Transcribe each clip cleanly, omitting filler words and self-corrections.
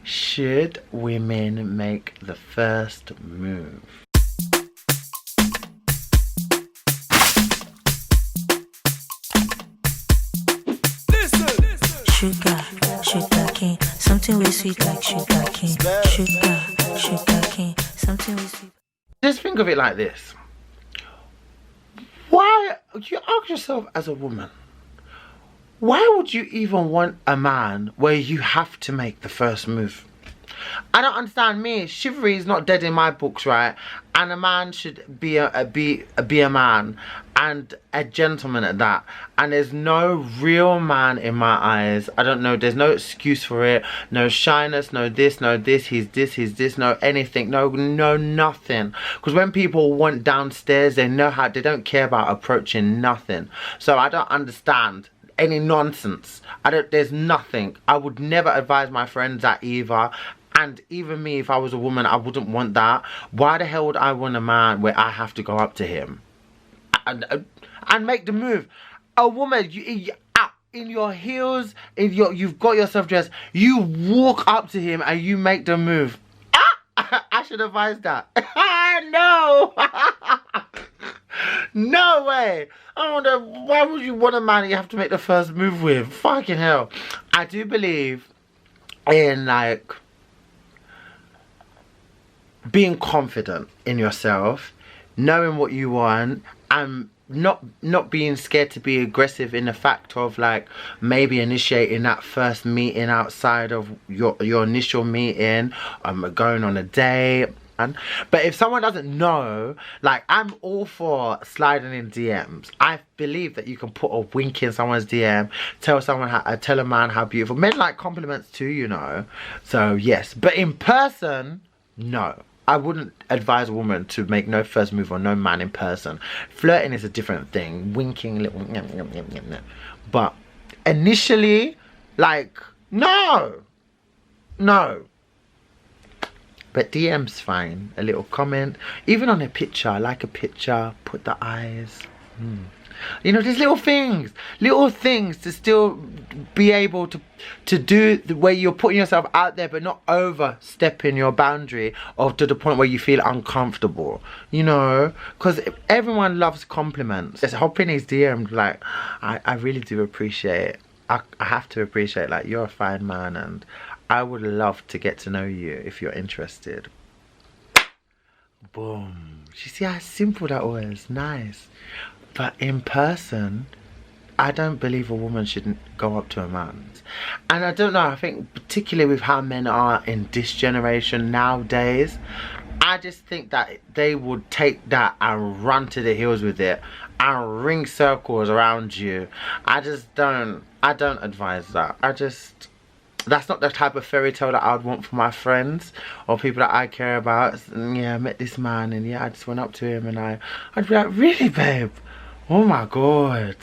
Should women make the first move? Sugar, sugar cane, something with sweet like sugar cane. Sugar, sugar cane, something with sweet. Just think of it like this. Why, you ask yourself as a woman, why would you even want a man where you have to make the first move? I don't understand. Me, chivalry is not dead in my books, right? And a man should be a man, and a gentleman at that. And there's no real man in my eyes. I don't know. There's no excuse for it. No shyness. No this. No this. He's this. No anything. No nothing. Because when people want downstairs, they know how. They don't care about approaching nothing. So I don't understand any nonsense. There's nothing. I would never advise my friends that either. And even me, if I was a woman, I wouldn't want that. Why the hell would I want a man where I have to go up to him and make the move? A woman, you in your heels, you've got yourself dressed, you walk up to him and you make the move. I should advise that. No. No way. I wonder, why would you want a man that you have to make the first move with? Fucking hell. I do believe in, like, being confident in yourself, knowing what you want, and not being scared to be aggressive in the fact of, like, maybe initiating that first meeting outside of your initial meeting, going on a date. But if someone doesn't know, like, I'm all for sliding in DMs. I believe that you can put a wink in someone's DM, tell a man how beautiful. Men like compliments too, you know. So yes, but in person, no. I wouldn't advise a woman to make no first move on no man in person. Flirting is a different thing. Winking, little, but initially, like, no. But DM's fine. A little comment, even on a picture. I like a picture. Put the eyes. You know, there's little things to still be able to do the way you're putting yourself out there, but not overstepping your boundary or to the point where you feel uncomfortable. You know, because everyone loves compliments. Just hop in his DM, like, I really do appreciate it. I have to appreciate, like, you're a fine man and I would love to get to know you if you're interested. Boom. You see how simple that was? Nice. But in person, I don't believe a woman shouldn't go up to a man. And I don't know, I think particularly with how men are in this generation nowadays, I just think that they would take that and run to the hills with it and ring circles around you. I don't advise that. That's not the type of fairy tale that I would want for my friends or people that I care about. Yeah, I met this man and yeah, I just went up to him and I'd be like, really, babe? Oh my god.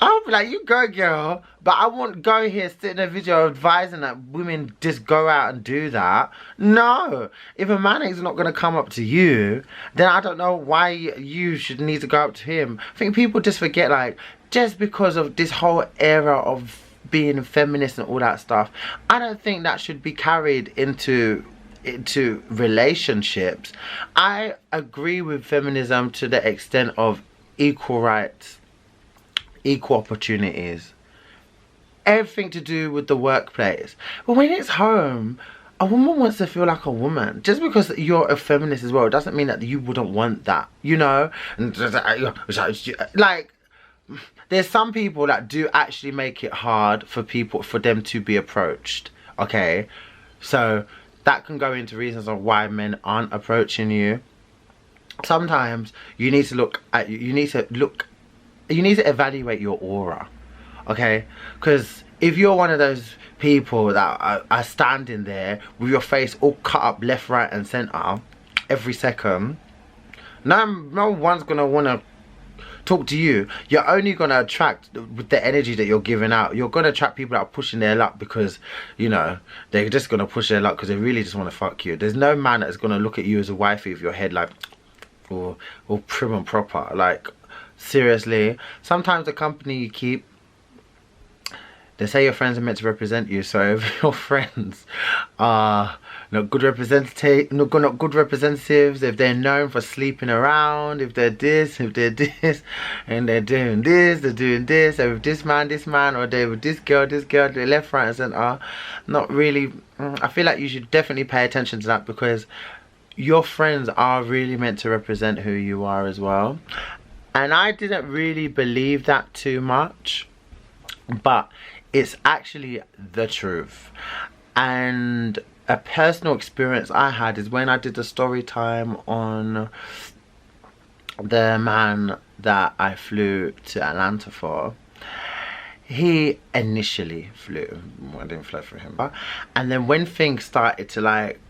I'll be like, you go, girl. But I won't go here, sit in a video advising that women just go out and do that. No. If a man is not going to come up to you, then I don't know why you should need to go up to him. I think people just forget, like, just because of this whole era of being a feminist and all that stuff, I don't think that should be carried into relationships. I agree with feminism to the extent of equal rights, equal opportunities, everything to do with the workplace. But when it's home, a woman wants to feel like a woman. Just because you're a feminist as well doesn't mean that you wouldn't want that, you know? And like, there's some people that do actually make it hard for them to be approached, okay? So that can go into reasons of why men aren't approaching you. Sometimes you need to evaluate your aura, okay? Because if you're one of those people that are standing there with your face all cut up left, right and center every second, no one's gonna want to talk to you. You're only gonna attract, with the energy that you're giving out, you're gonna attract people that are pushing their luck because, you know, they're just gonna push their luck because they really just want to fuck you. There's no man that's gonna look at you as a wifey with your head like or prim and proper. Like, seriously, sometimes the company you keep They say your friends are meant to represent you, so if your friends are not good representatives, if they're known for sleeping around, if they're this, and they're doing this, or if this man, or they're with this girl, they're left, right, and centre, not really. I feel like you should definitely pay attention to that, because your friends are really meant to represent who you are as well. And I didn't really believe that too much, but it's actually the truth. And a personal experience I had is when I did the story time on the man that I flew to Atlanta for. He initially flew, I didn't fly for him, and then when things started to like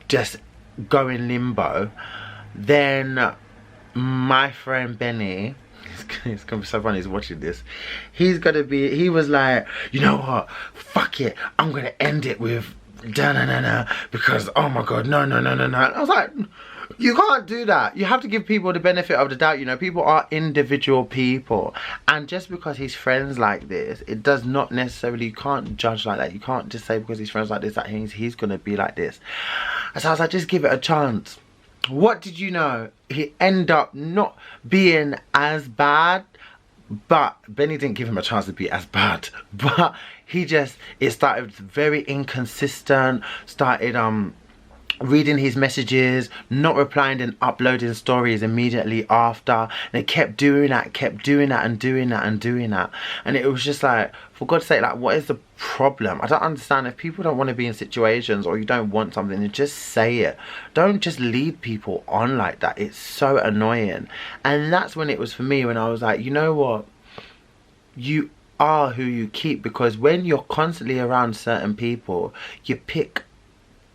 just go in limbo, then my friend Benny, it's gonna be so funny, he's watching this, he was like, you know what, fuck it, I'm gonna end it with da-na-na-na, because oh my god, no. I was like, you can't do that. You have to give people the benefit of the doubt. You know, people are individual people, and just because he's friends like this, it does not necessarily, you can't judge like that. You can't just say because he's friends like this that he's gonna be like this. And so I was like, just give it a chance. What did you know? He ended up not being as bad, but Benny didn't give him a chance to be as bad. But it started very inconsistent, started reading his messages, not replying and uploading stories immediately after. And they kept doing that and it was just like, for God's sake, like, what is the problem? I don't understand. If people don't want to be in situations, or you don't want something, then just say it. Don't just lead people on like that. It's so annoying. And that's when it was for me, when I was like, you know what, you are who you keep, because when you're constantly around certain people, you pick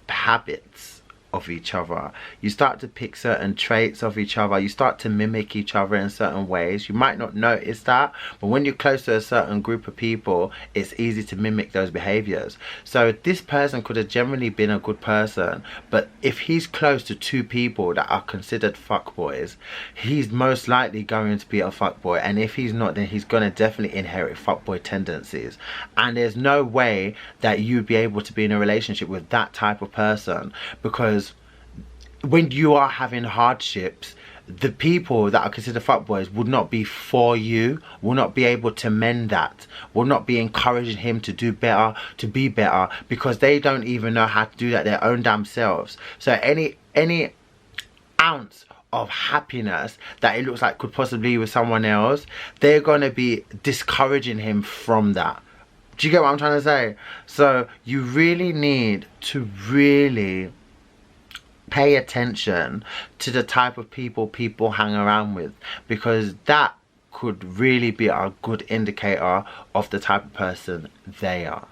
habits of each other. You start to pick certain traits of each other. You start to mimic each other in certain ways. You might not notice that, but when you're close to a certain group of people, it's easy to mimic those behaviors. So this person could have generally been a good person, but if he's close to two people that are considered fuckboys, he's most likely going to be a fuckboy. And if he's not, then he's going to definitely inherit fuckboy tendencies. And there's no way that you'd be able to be in a relationship with that type of person, because when you are having hardships, the people that are considered fuckboys would not be for you, will not be able to mend that, will not be encouraging him to do better, to be better, because they don't even know how to do that their own damn selves. So any ounce of happiness that it looks like could possibly be with someone else, they're going to be discouraging him from that. Do you get what I'm trying to say? So you really need to really pay attention to the type of people hang around with, because that could really be a good indicator of the type of person they are.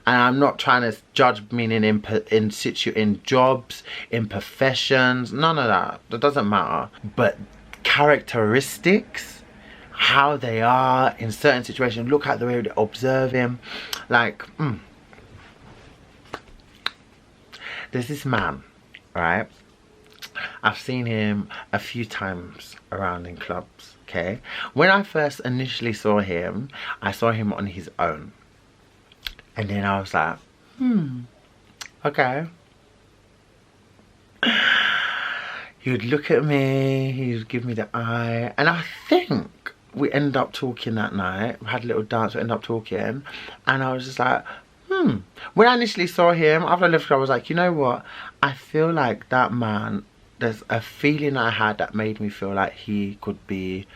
And I'm not trying to judge, meaning in jobs, in professions, none of that doesn't matter, but characteristics, how they are in certain situations. Look at the way they observe him. Like there's this man, right? I've seen him a few times around in clubs, okay? When I first initially saw him, I saw him on his own. And then I was like, okay. He would look at me, he would give me the eye, and I think we ended up talking that night. We had a little dance, we ended up talking, and I was just like, When I initially saw him, after I left, I was like, you know what? I feel like that man, there's a feeling I had that made me feel like he could be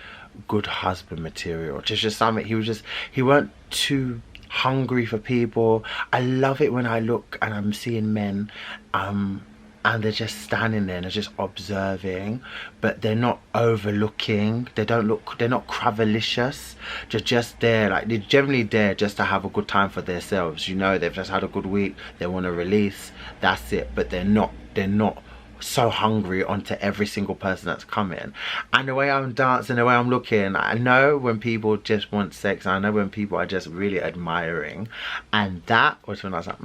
good husband material. Just something, he weren't too hungry for people. I love it when I look and I'm seeing men, and they're just standing there and they're just observing, but they're not overlooking, they're not cravalicious, they're just there, like they're generally there just to have a good time for themselves, you know, they've just had a good week, they want to release, that's it. But they're not so hungry onto every single person that's coming. And the way I'm dancing, the way I'm looking, I know when people just want sex. I know when people are just really admiring. And that was when I was like,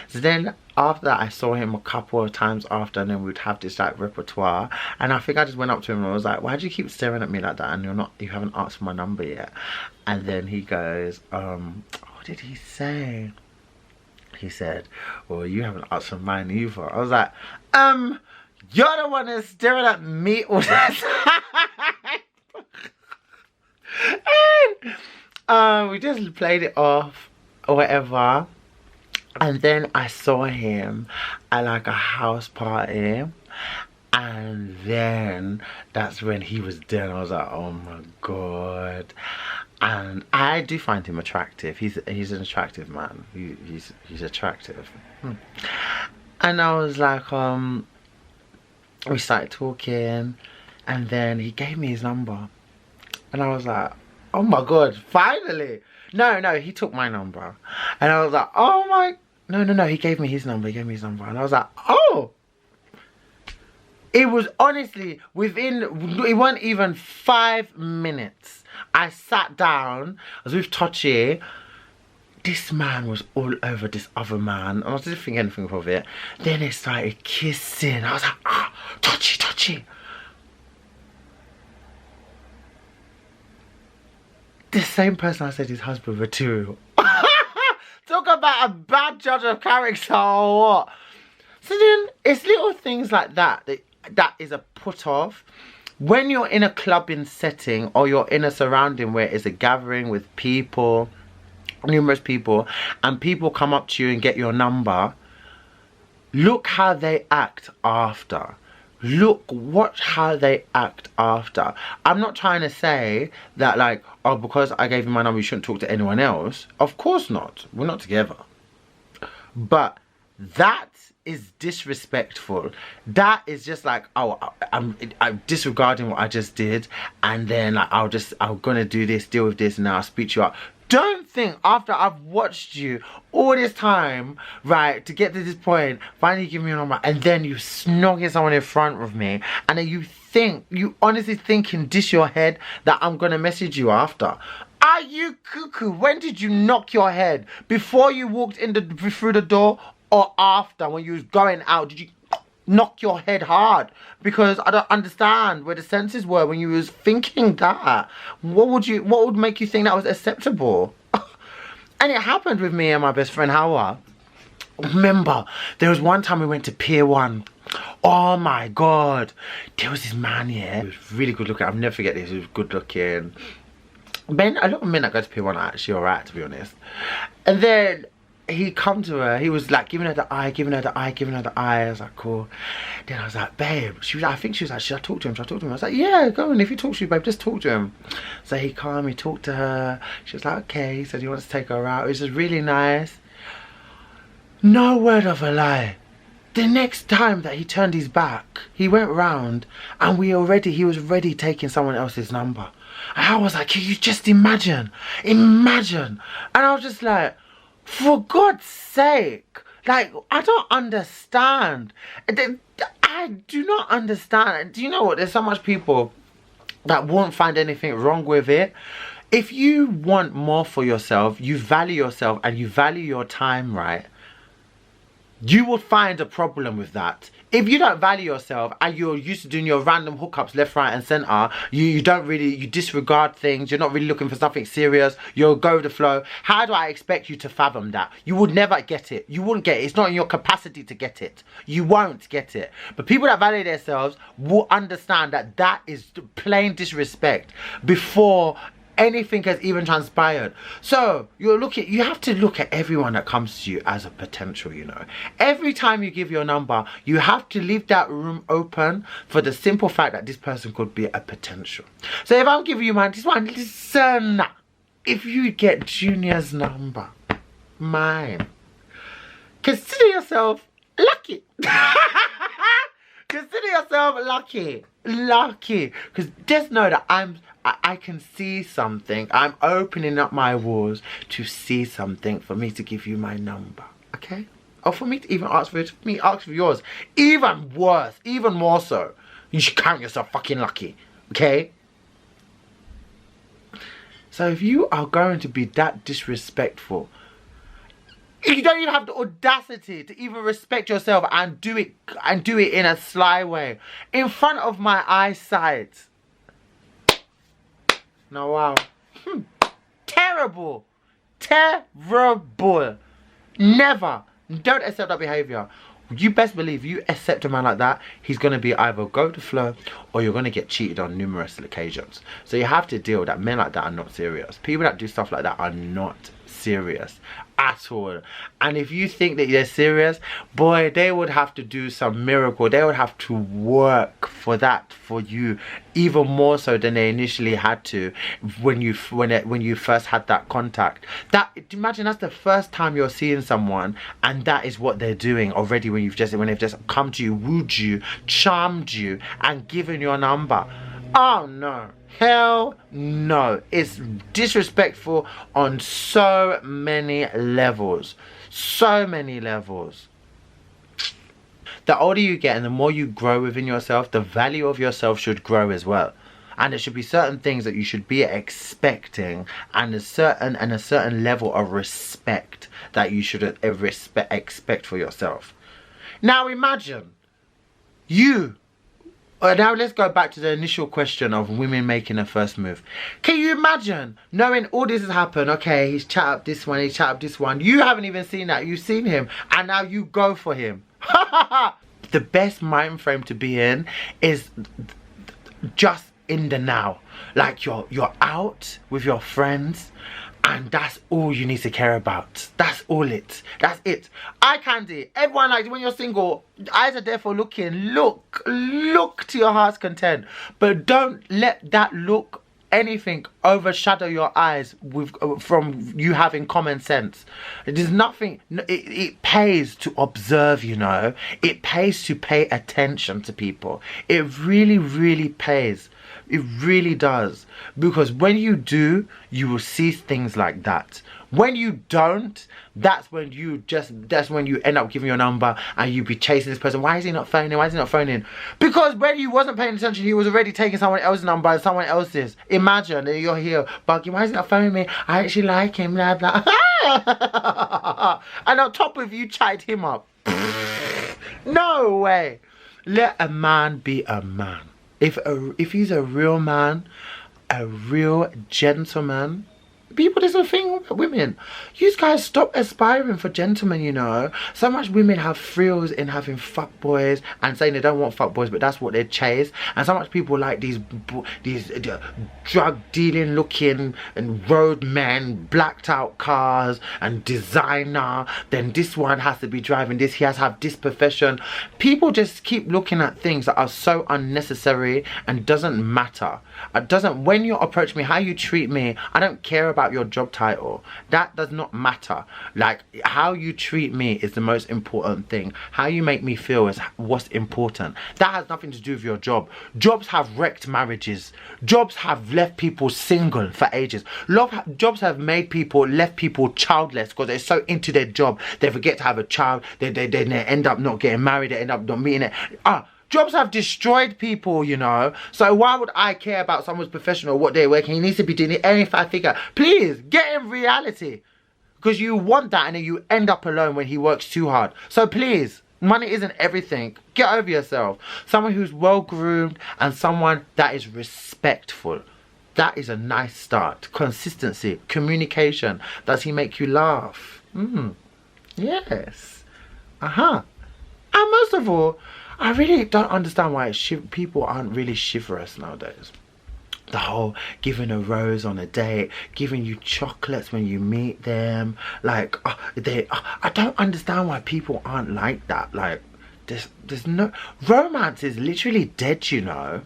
So then after that, I saw him a couple of times after, and then we'd have this like repertoire. And I think I just went up to him and I was like, why do you keep staring at me like that? And you haven't asked for my number yet. And then he goes, what did he say? He said, well, you haven't asked for mine either. I was like, you're the one that's staring at me all the time. And we just played it off or whatever. And then I saw him at like a house party. And then that's when he was there. And I was like, oh my God. And I do find him attractive. He's an attractive man. He's attractive. And I was like, we started talking, and then he gave me his number, and I was like, oh my God, finally. No, he took my number, and I was like, oh my, no, he gave me his number. And I was like, oh. It was honestly it wasn't even 5 minutes. I sat down, I was with Joye. This man was all over this other man, and I didn't think anything of it. Then they started kissing. I was like, Joye. The same person I said his husband were too. Talk about a bad judge of character or what? So then, it's little things like that is a put off. When you're in a clubbing setting or you're in a surrounding where it's a gathering with people, numerous people, and people come up to you and get your number, look how they act after. Watch how they act after. I'm not trying to say that like, oh, because I gave you my number you shouldn't talk to anyone else. Of course not. We're not together. But that is disrespectful. That is just like, oh, I'm disregarding what I just did, and then like, I'm gonna do this, deal with this, and now I'll speak to you out. Don't think after I've watched you all this time, right, to get to this point, finally you give me a number, and then you snogging someone in front of me, and then you honestly think in your head that I'm gonna message you after. Are you cuckoo? When did you knock your head? Before you walked through the door, or after, when you was going out? Did you knock your head hard? Because I don't understand where the senses were when you was thinking that. What would make you think that was acceptable? And it happened with me and my best friend Hawa. Remember, there was one time we went to Pier 1. Oh my God. There was this man here. He was really good looking. I'll never forget this. He was good looking. A lot of men that go to Pier 1 are actually alright, to be honest. And then he come to her, he was like giving her the eye. I was like, cool. Then I was like, babe, I think she was like, should I talk to him? I was like, yeah, go on, if he talks to you, babe, just talk to him. So he came, he talked to her. She was like, okay. He said he wants to take her out. It was just really nice. No word of a lie. The next time that he turned his back, he went round and he was already taking someone else's number. And I was like, can you just imagine? And I was just like, for God's sake, like, I don't understand. I do not understand. Do you know what? There's so much people that won't find anything wrong with it. If you want more for yourself, you value yourself and you value your time, right? You will find a problem with that. If you don't value yourself and you're used to doing your random hookups left, right and centre, you disregard things, you're not really looking for something serious, you'll go with the flow, how do I expect you to fathom that? You would never get it. You wouldn't get it. It's not in your capacity to get it. You won't get it. But people that value themselves will understand that that is plain disrespect before anything has even transpired. So you have to look at everyone that comes to you as a potential, you know. Every time you give your number, you have to leave that room open for the simple fact that this person could be a potential. So if I'm giving you this one, listen, if you get Junior's number, mine, consider yourself lucky. Consider yourself lucky, because just know that I can see something. I'm opening up my walls to see something for me to give you my number, okay? Or for me to even ask for it, for me ask for yours. Even worse, even more so. You should count yourself fucking lucky. Okay? So if you are going to be that disrespectful, you don't even have the audacity to even respect yourself and do it in a sly way. In front of my eyesight. No, wow. Terrible. Terrible. Never. Don't accept that behaviour. You best believe you accept a man like that, he's going to be either go with the flow or you're going to get cheated on numerous occasions. So you have to deal that men like that are not serious. People that do stuff like that are not serious at all. And if you think that they're serious, boy, they would have to do some miracle. They would have to work for that for you even more so than they initially had to when you first had that contact. That, imagine that's the first time you're seeing someone and that is what they're doing already when they've just come to you, wooed you, charmed you and given your number. Oh no. Hell no. It's disrespectful on so many levels. So many levels. The older you get and the more you grow within yourself, the value of yourself should grow as well. And there should be certain things that you should be expecting and a certain level of respect that you should expect for yourself. Now imagine you. Now let's go back to the initial question of women making a first move. Can you imagine knowing all this has happened? Okay, he's chat up this one, he's chat up this one. You haven't even seen that. You've seen him and now you go for him. The best mind frame to be in is just in the now. Like you're out with your friends and that's all you need to care about. That's that's it. Eye candy. Everyone, like, when you're single, eyes are there for looking. Look to your heart's content. But don't let that look anything overshadow your eyes from you having common sense. There's nothing. It pays to observe, you know. It pays to pay attention to people. It really, really pays. It really does. Because when you do, you will see things like that. When you don't, that's when you end up giving your number and you be chasing this person. Why is he not phoning? Why is he not phoning? Because when he wasn't paying attention, he was already taking someone else's number and someone else's. Imagine that you're here bugging. Why is he not phoning me? I actually like him. Blah blah. And on top of you, chatted him up. No way. Let a man be a man. If he's a real man, a real gentleman, people, there's a thing with women. You guys stop aspiring for gentlemen, you know. So much women have thrills in having fuckboys and saying they don't want fuckboys, but that's what they chase. And so much people like these drug dealing looking and road men, blacked out cars and designer. Then this one has to be driving this. He has to have this profession. People just keep looking at things that are so unnecessary and doesn't matter. When you approach me, how you treat me, I don't care about your job title. That does not matter. Like, how you treat me is the most important thing. How you make me feel is what's important. That has nothing to do with your job. Jobs have wrecked marriages. Jobs have left people single for ages. Jobs have left people childless because they're so into their job. They forget to have a child. They end up not getting married. They end up not meeting it. Jobs have destroyed people, you know. So why would I care about someone's professional, what they're working? He needs to be doing it any figure. Please, get in reality. Because you want that and then you end up alone when he works too hard. So please, money isn't everything. Get over yourself. Someone who's well groomed and someone that is respectful. That is a nice start. Consistency, communication. Does he make you laugh? Yes. And most of all, I really don't understand why people aren't really chivalrous nowadays. The whole giving a rose on a date, giving you chocolates when you meet them. Like, I don't understand why people aren't like that. Like, there's no... Romance is literally dead, you know.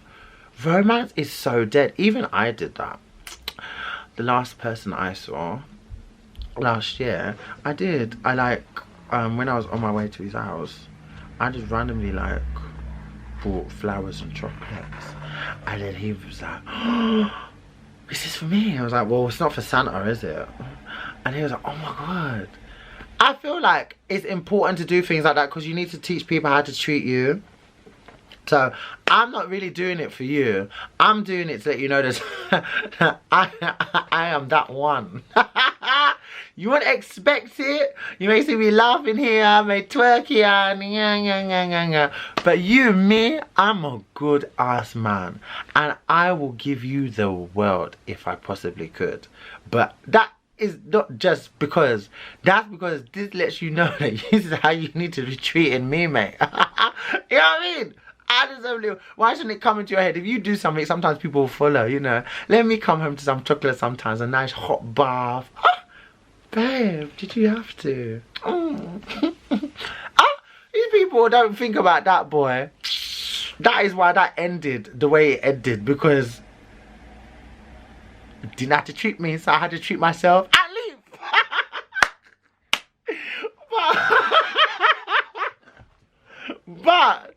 Romance is so dead. Even I did that. The last person I saw last year, I when I was on my way to his house, I just randomly like bought flowers and chocolates, and then he was like, "Oh, this is for me." I was like, "Well, it's not for Santa, is it?" And he was like, "Oh my god!" I feel like it's important to do things like that because you need to teach people how to treat you. So I'm not really doing it for you. I'm doing it to let you know that I am that one. You wouldn't expect it. You may see me laughing here, may twerk here, but you, me, I'm a good ass man, and I will give you the world if I possibly could. But that is not just because. That's because this lets you know that this is how you need to be treating me, mate. You know what I mean? I deserve to. Why shouldn't it come into your head? If you do something, sometimes people will follow, you know. Let me come home to some chocolate sometimes, a nice hot bath. Ah, babe, did you have to? Ah, these people don't think about that, boy. That is why that ended the way it ended, because it didn't have to treat me, so I had to treat myself and leave. But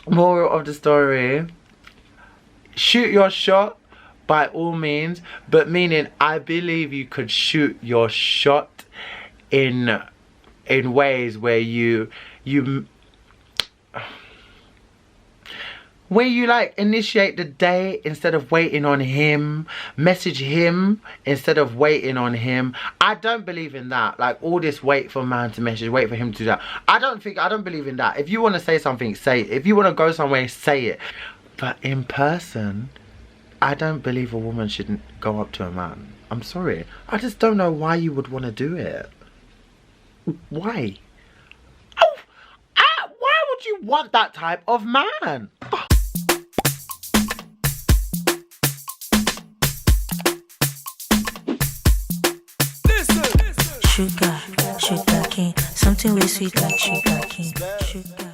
moral of the story, shoot your shot by all means, but meaning I believe you could shoot your shot in ways where you like initiate the day instead of waiting on him, message him instead of waiting on him. I don't believe in that. Like all this wait for a man to message, wait for him to do that. I don't believe in that. If you want to say something, say it. If you want to go somewhere, say it. But in person, I don't believe a woman shouldn't go up to a man. I'm sorry. I just don't know why you would want to do it. Why? Oh, why would you want that type of man? Sugar, sugar cane, something way sweet like sugar cane. Sugar.